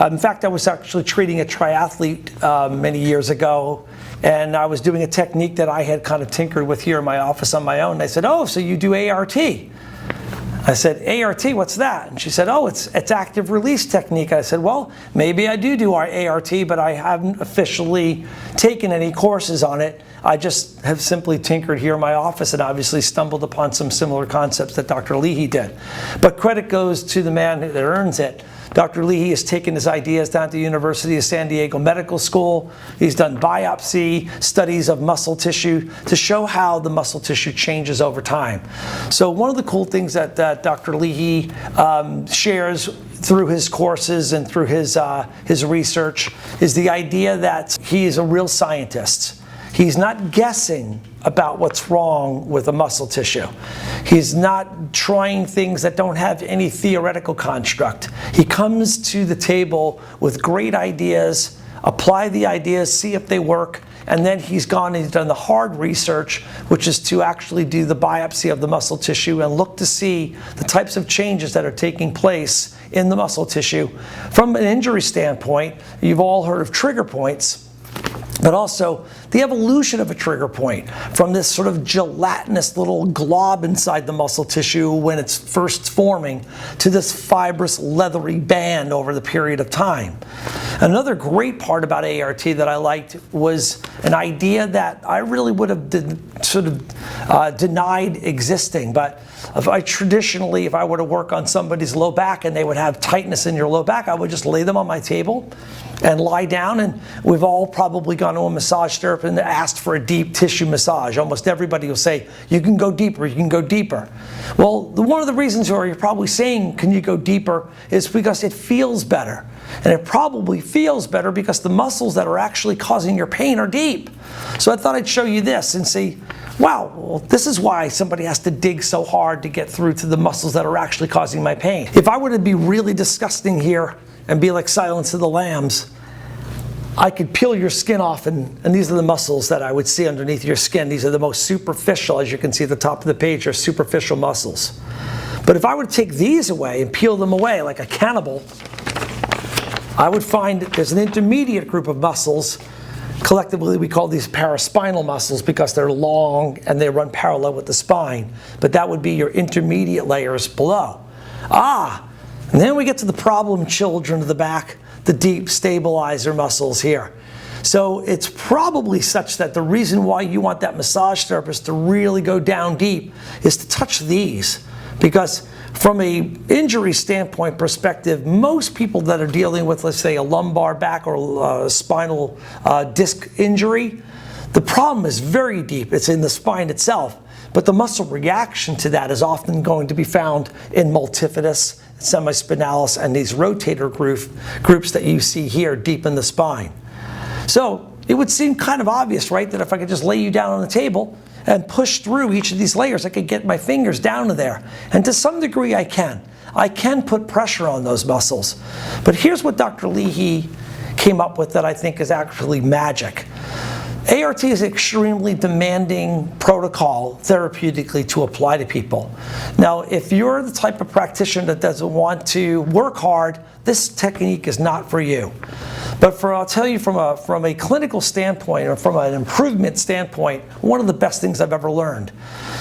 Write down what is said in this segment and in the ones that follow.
In fact, I was actually treating a triathlete many years ago, and I was doing a technique that I had kind of tinkered with here in my office on my own. And I said, "Oh, so you do ART?" I said, "ART, what's that?" And she said, "Oh, it's active release technique." I said, "Well, maybe I do our ART, but I haven't officially taken any courses on it. I just have simply tinkered here in my office and obviously stumbled upon some similar concepts that Dr. Leahy did." But credit goes to the man that earns it. Dr. Leahy has taken his ideas down to the University of San Diego Medical School. He's done biopsy studies of muscle tissue to show how the muscle tissue changes over time. So one of the cool things that Dr. Leahy shares through his courses and through his research is the idea that he is a real scientist. He's not guessing about what's wrong with the muscle tissue. He's not trying things that don't have any theoretical construct. He comes to the table with great ideas, apply the ideas, see if they work, and then he's gone and he's done the hard research, which is to actually do the biopsy of the muscle tissue and look to see the types of changes that are taking place in the muscle tissue. From an injury standpoint, you've all heard of trigger points, but also the evolution of a trigger point from this sort of gelatinous little glob inside the muscle tissue when it's first forming to this fibrous leathery band over the period of time. Another great part about ART that I liked was an idea that I really would have denied existing, but if I were to work on somebody's low back and they would have tightness in your low back, I would just lay them on my table and lie down, and we've all probably gone to a massage therapist and asked for a deep tissue massage. Almost everybody will say, "You can go deeper, you can go deeper." Well, one of the reasons where you're probably saying, "Can you go deeper?" is because it feels better. And it probably feels better because the muscles that are actually causing your pain are deep. So I thought I'd show you this and say, wow, well, this is why somebody has to dig so hard to get through to the muscles that are actually causing my pain. If I were to be really disgusting here and be like Silence of the Lambs, I could peel your skin off, and these are the muscles that I would see underneath your skin. These are the most superficial, as you can see at the top of the page, are superficial muscles. But if I were to take these away and peel them away like a cannibal, I would find that there's an intermediate group of muscles. Collectively, we call these paraspinal muscles because they're long and they run parallel with the spine. But that would be your intermediate layers below. And then we get to the problem children of the back, the deep stabilizer muscles here. So it's probably such that the reason why you want that massage therapist to really go down deep is to touch these. Because from a injury standpoint perspective, most people that are dealing with, let's say, a lumbar back or spinal disc injury, the problem is very deep. It's in the spine itself. But the muscle reaction to that is often going to be found in multifidus, semispinalis, and these rotator groups that you see here deep in the spine. So it would seem kind of obvious, right, that if I could just lay you down on the table and push through each of these layers, I could get my fingers down to there. And to some degree I can. I can put pressure on those muscles. But here's what Dr. Leahy came up with that I think is actually magic. ART is an extremely demanding protocol therapeutically to apply to people. Now, if you're the type of practitioner that doesn't want to work hard, this technique is not for you. But I'll tell you from a clinical standpoint or from an improvement standpoint, one of the best things I've ever learned.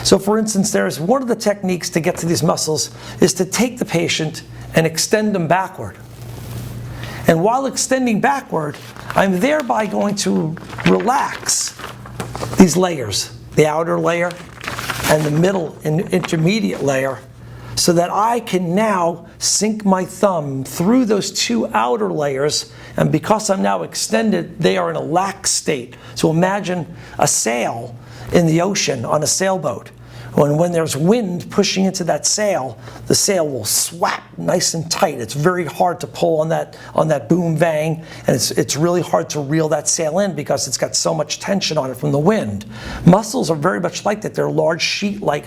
So for instance, there's one of the techniques to get to these muscles is to take the patient and extend them backward. And while extending backward, I'm thereby going to relax these layers, the outer layer and the middle and intermediate layer, so that I can now sink my thumb through those two outer layers, and because I'm now extended, they are in a lax state. So imagine a sail in the ocean on a sailboat. When there's wind pushing into that sail, the sail will swap nice and tight. It's very hard to pull on that boom vang, and it's really hard to reel that sail in because it's got so much tension on it from the wind. Muscles are very much like that. They're large sheet-like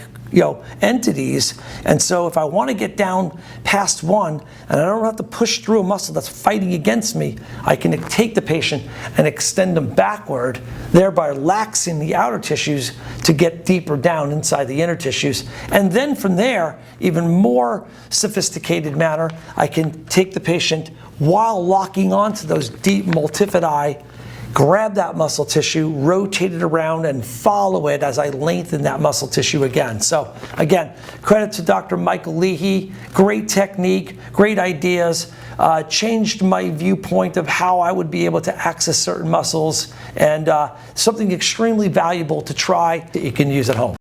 entities, and so if I want to get down past one and I don't have to push through a muscle that's fighting against me, I can take the patient and extend them backward, thereby relaxing the outer tissues to get deeper down inside the inner tissues. And then from there, even more sophisticated manner, I can take the patient while locking onto those deep multifidi, grab that muscle tissue, rotate it around, and follow it as I lengthen that muscle tissue again. So again, credit to Dr. Michael Leahy. Great technique, great ideas, changed my viewpoint of how I would be able to access certain muscles, and something extremely valuable to try that you can use at home.